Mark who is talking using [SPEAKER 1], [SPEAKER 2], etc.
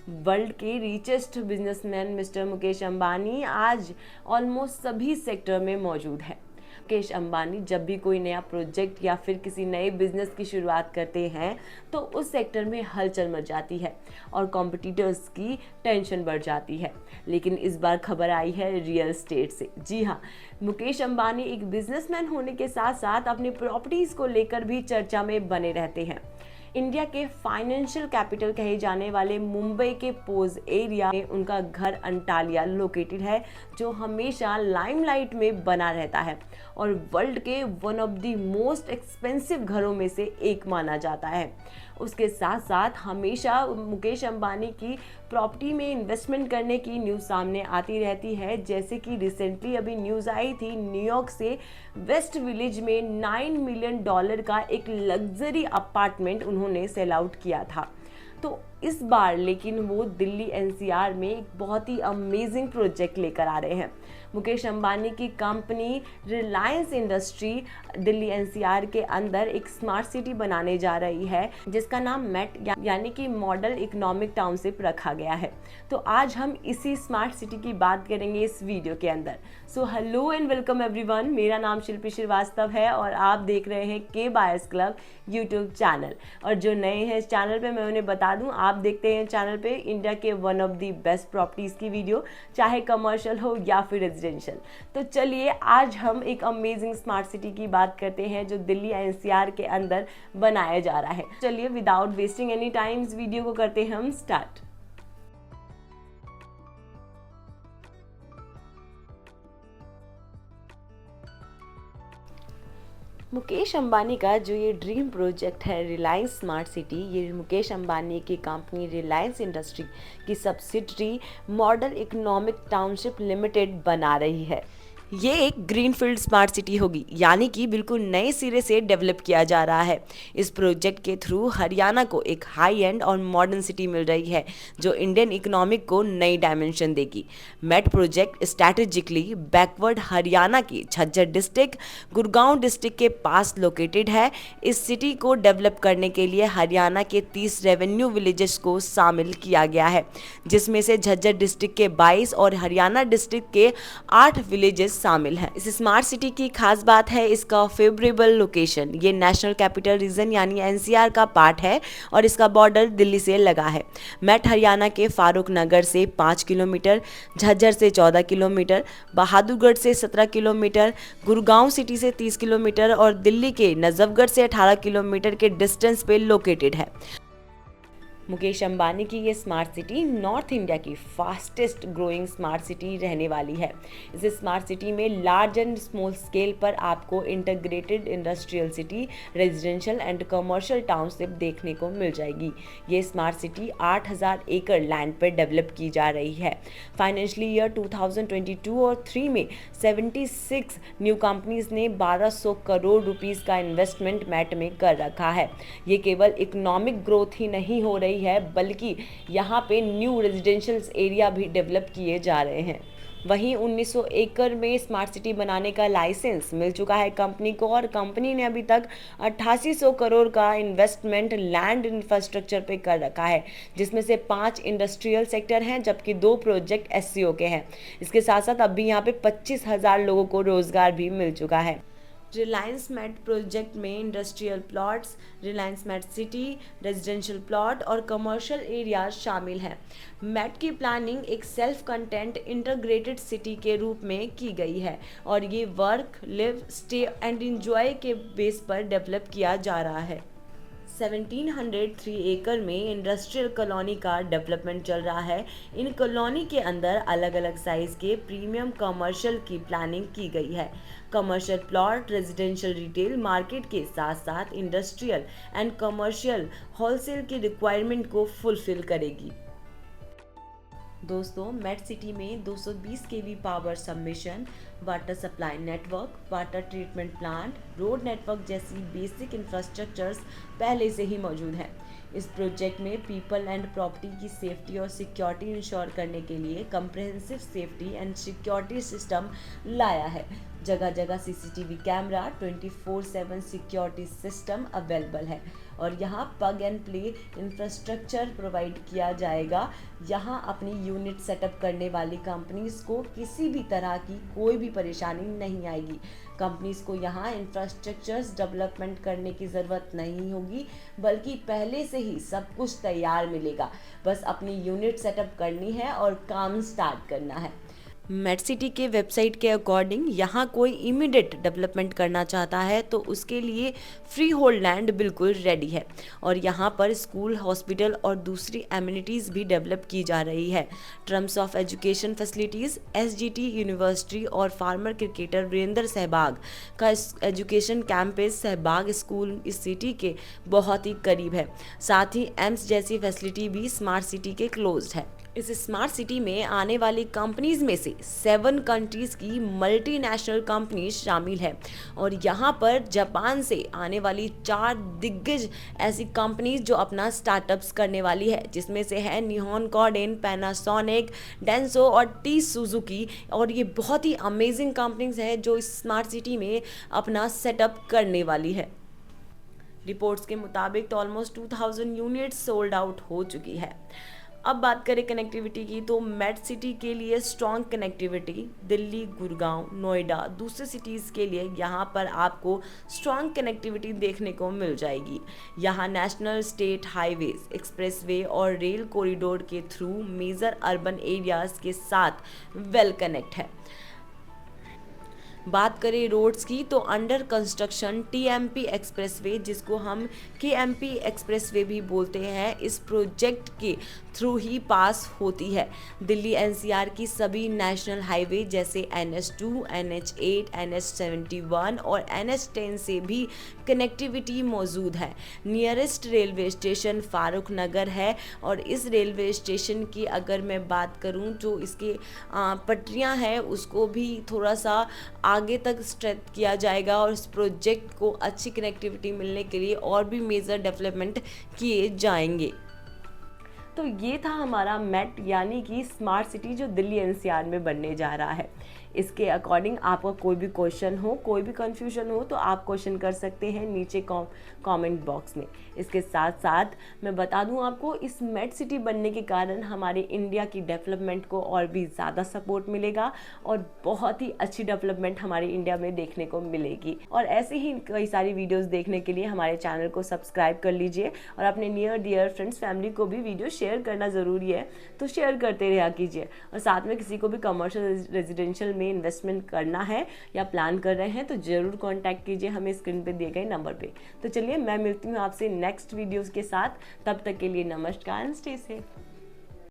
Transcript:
[SPEAKER 1] World के richest businessman mister Mukesh Ambani आज almost सभी सेक्टर में मौजूद है। मुकेश अंबानी जब भी कोई नया प्रोजेक्ट या फिर किसी नए बिजनेस की शुरुआत करते हैं तो उस सेक्टर में हलचल मच जाती है और कॉम्पिटिटर्स की टेंशन बढ़ जाती है। लेकिन इस बार खबर आई है रियल एस्टेट से। जी हाँ, मुकेश अंबानी एक बिजनेसमैन होने के साथ साथ अपनी प्रॉपर्टीज को लेकर भी चर्चा में बने रहते हैं। इंडिया के फाइनेंशियल कैपिटल कहे जाने वाले मुंबई के पोज एरिया में उनका घर अंटालिया लोकेटेड है, जो हमेशा लाइमलाइट में बना रहता है और वर्ल्ड के one of the most expensive घरों में से एक माना जाता है। उसके साथ साथ हमेशा मुकेश अंबानी की प्रॉपर्टी में इन्वेस्टमेंट करने की न्यूज़ सामने आती रहती है। जैसे कि रिसेंटली अभी न्यूज़ आई थी, न्यूयॉर्क से वेस्ट विलेज में $9 मिलियन का एक लग्जरी अपार्टमेंट उन्होंने सेल आउट किया था। तो इस बार लेकिन वो दिल्ली एनसीआर में एक बहुत ही अमेजिंग प्रोजेक्ट लेकर आ रहे हैं। मुकेश अंबानी की company Reliance industry Delhi NCR के अंदर एक स्मार्ट सिटी बनाने जा रही है, जिसका नाम मेट यानी कि मॉडल इकोनॉमिक टाउनशिप रखा गया है। तो आज हम इसी स्मार्ट सिटी की बात करेंगे इस वीडियो के अंदर। So hello and welcome everyone, मेरा नाम शिल्पी श्रीवास्तव है और आप देख रहे हैं के बायर्स क्लब यूट्यूब चैनल। और जो नए हैं इस चैनल पे, मैं उन्हें बता दूं, आप देखते हैं चैनल पे इंडिया के one of the best properties की वीडियो, चाहे कमर्शियल हो या फिर रेजिडेंशियल। तो चलिए आज हम एक अमेजिंग स्मार्ट सिटी की बात करते हैं जो दिल्ली एनसीआर के अंदर बनाया जा रहा है। चलिए विदाउट वेस्टिंग एनी टाइम इस वीडियो को करते हैं हम स्टार्ट। मुकेश अंबानी का जो ये ड्रीम प्रोजेक्ट है रिलायंस स्मार्ट सिटी, ये मुकेश अंबानी की कंपनी रिलायंस इंडस्ट्री की subsidiary model economic township limited बना रही है। ये एक ग्रीनफील्ड स्मार्ट सिटी होगी, यानी कि बिल्कुल नए सिरे से डेवलप किया जा रहा है। इस प्रोजेक्ट के थ्रू हरियाणा को एक हाई एंड और मॉडर्न सिटी मिल रही है जो इंडियन इकोनॉमिक को नई डायमेंशन देगी। MET project strategically backward Haryana की झज्जर डिस्ट्रिक्ट, गुड़गांव डिस्ट्रिक्ट के पास लोकेटेड है। इस सिटी को डेवलप करने के लिए हरियाणा के 30 रेवेन्यू विलेजेस को शामिल किया गया है, जिसमें से झज्जर डिस्ट्रिक्ट के 22 और हरियाणा डिस्ट्रिक्ट के 8 विलेजेस शामिल है। इस स्मार्ट सिटी की खास बात है इसका फेवरेबल लोकेशन। ये नेशनल कैपिटल रीजन यानी एनसीआर का पार्ट है और इसका बॉर्डर दिल्ली से लगा है। मेट हरियाणा के फारूक नगर से 5 किलोमीटर, झज्जर से 14 किलोमीटर, बहादुरगढ़ से 17 किलोमीटर, गुड़गांव सिटी से 30 किलोमीटर और दिल्ली के नजफगढ़ से 18 किलोमीटर के डिस्टेंस पे लोकेटेड है। मुकेश अंबानी की ये स्मार्ट सिटी नॉर्थ इंडिया की फास्टेस्ट ग्रोइंग स्मार्ट सिटी रहने वाली है। इस स्मार्ट सिटी में लार्ज एंड स्मॉल स्केल पर आपको integrated industrial city, residential and commercial township देखने को मिल जाएगी। ये स्मार्ट सिटी 8000 एकड़ लैंड पर डेवलप की जा रही है। फाइनेंशियल ईयर 2022 और 3 में 76 न्यू कंपनीज ने 1200 करोड़ रुपीस का इन्वेस्टमेंट मेट में कर रखा है। ये केवल इकोनॉमिक ग्रोथ ही नहीं हो रही है, बल्कि यहाँ पे न्यू रेजिडेंशियल एरिया भी डेवलप किए जा रहे हैं। वहीं 1900 एकड़ में स्मार्ट सिटी बनाने का लाइसेंस मिल चुका है कंपनी को और कंपनी ने अभी तक 8800 करोड़ का इन्वेस्टमेंट लैंड इंफ्रास्ट्रक्चर पे कर रखा है, जिसमें से 5 इंडस्ट्रियल सेक्टर हैं जबकि 2 प्रोजेक्ट एससीओ के हैं। इसके साथ साथ अभी यहाँ पे 25,000 लोगों को रोजगार भी मिल चुका है। रिलायंस मेट प्रोजेक्ट में industrial plots, Reliance MET city, residential plot और कमर्शियल एरियाज शामिल हैं। मेट की प्लानिंग एक सेल्फ कंटेंट इंटीग्रेटेड सिटी के रूप में की गई है और ये work, live, stay and enjoy के बेस पर डेवलप किया जा रहा है। 1703 एकड़ में इंडस्ट्रियल कॉलोनी का डेवलपमेंट चल रहा है। इन कॉलोनी के अंदर अलग अलग साइज के प्रीमियम कमर्शियल की प्लानिंग की गई है। Commercial plot residential retail market के साथ साथ इंडस्ट्रियल एंड कमर्शियल होलसेल की रिक्वायरमेंट को फुलफिल करेगी। दोस्तों, मेट सिटी में 220 kV power submission, water supply network, water treatment plant, road network जैसी बेसिक इंफ्रास्ट्रक्चर्स पहले से ही मौजूद हैं। इस प्रोजेक्ट में पीपल एंड प्रॉपर्टी की सेफ्टी और सिक्योरिटी इंश्योर करने के लिए comprehensive safety and security system लाया है। जगह जगह CCTV camera, 24/7 security system available है। और यहाँ plug and play infrastructure provide किया जाएगा। यहाँ अपनी यूनिट सेटअप करने वाली कंपनीज को किसी भी तरह की कोई भी परेशानी नहीं आएगी। कंपनीज को यहाँ इंफ्रास्ट्रक्चर्स डेवलपमेंट करने की ज़रूरत नहीं होगी, बल्कि पहले से ही सब कुछ तैयार मिलेगा। बस अपनी यूनिट सेटअप करनी है और काम स्टार्ट करना है। मेडसिटी के वेबसाइट के अकॉर्डिंग यहाँ कोई इमीडिएट डेवलपमेंट करना चाहता है तो उसके लिए फ्री होल्ड लैंड बिल्कुल रेडी है और यहाँ पर स्कूल, हॉस्पिटल और दूसरी एमिनिटीज़ भी डेवलप की जा रही है। Terms of education facilities, SGT university और फार्मर क्रिकेटर वीरेंद्र सहवाग का एजुकेशन कैंपस सहवाग स्कूल इस सिटी के बहुत ही करीब है। साथ ही एम्स जैसी फैसिलिटी भी स्मार्ट सिटी के क्लोज्ड है। इस स्मार्ट सिटी में आने वाली कंपनीज में से 7 कंट्रीज की मल्टीनेशनल कंपनीज शामिल है और यहाँ पर जापान से आने वाली 4 दिग्गज ऐसी कंपनीज जो अपना स्टार्टअप्स करने वाली है, जिसमें से है निहॉन कोडेन, पैनासोनिक, डेंसो और टी सुजुकी। और ये बहुत ही अमेजिंग कंपनीज है जो इस स्मार्ट सिटी में अपना सेटअप करने वाली है। रिपोर्ट्स के मुताबिक तो ऑलमोस्ट 2000 यूनिट्स सोल्ड आउट हो चुकी है। अब बात करें कनेक्टिविटी की तो मेडसिटी के लिए स्ट्रॉन्ग कनेक्टिविटी दिल्ली, गुड़गांव, नोएडा, दूसरे सिटीज़ के लिए यहाँ पर आपको स्ट्रॉन्ग कनेक्टिविटी देखने को मिल जाएगी। यहाँ नेशनल, स्टेट हाईवेज, एक्सप्रेसवे और रेल कॉरिडोर के थ्रू मेजर अर्बन एरियाज़ के साथ वेल कनेक्ट है। बात करें रोड्स की तो अंडर कंस्ट्रक्शन टीएमपी एक्सप्रेसवे, जिसको हम केएमपी एक्सप्रेसवे भी बोलते हैं, इस प्रोजेक्ट के थ्रू ही पास होती है। दिल्ली एनसीआर की सभी नेशनल हाईवे जैसे NH2, NH8, NH71 और NH10 से भी कनेक्टिविटी मौजूद है। नियरेस्ट रेलवे स्टेशन फारूक नगर है और इस रेलवे स्टेशन की अगर मैं बात करूं तो इसके पटरियां हैं उसको भी थोड़ा सा आगे तक स्ट्रेच किया जाएगा और इस प्रोजेक्ट को अच्छी कनेक्टिविटी मिलने के लिए और भी मेजर डेवलपमेंट किए जाएंगे। तो ये था हमारा मेट यानी कि स्मार्ट सिटी जो दिल्ली एनसीआर में बनने जा रहा है। इसके अकॉर्डिंग आपका कोई भी क्वेश्चन हो, कोई भी कन्फ्यूजन हो तो आप क्वेश्चन कर सकते हैं नीचे कमेंट बॉक्स में। इसके साथ साथ मैं बता दूं आपको, इस मेट सिटी बनने के कारण हमारे इंडिया की डेवलपमेंट को और भी ज़्यादा सपोर्ट मिलेगा और बहुत ही अच्छी डेवलपमेंट हमारे इंडिया में देखने को मिलेगी। और ऐसे ही कई सारी वीडियोज़ देखने के लिए हमारे चैनल को सब्सक्राइब कर लीजिए और अपने नियर डियर फ्रेंड्स, फैमिली को भी वीडियो शेयर करना ज़रूरी है, तो शेयर करते रहा कीजिए। और साथ में किसी को भी कमर्शियल रेजिडेंशियल में इन्वेस्टमेंट करना है या प्लान कर रहे हैं तो ज़रूर कांटेक्ट कीजिए हमें स्क्रीन पे दिए गए नंबर पे। तो चलिए मैं मिलती हूँ आपसे नेक्स्ट वीडियोस के साथ, तब तक के लिए नमस्कार, स्टे सेफ।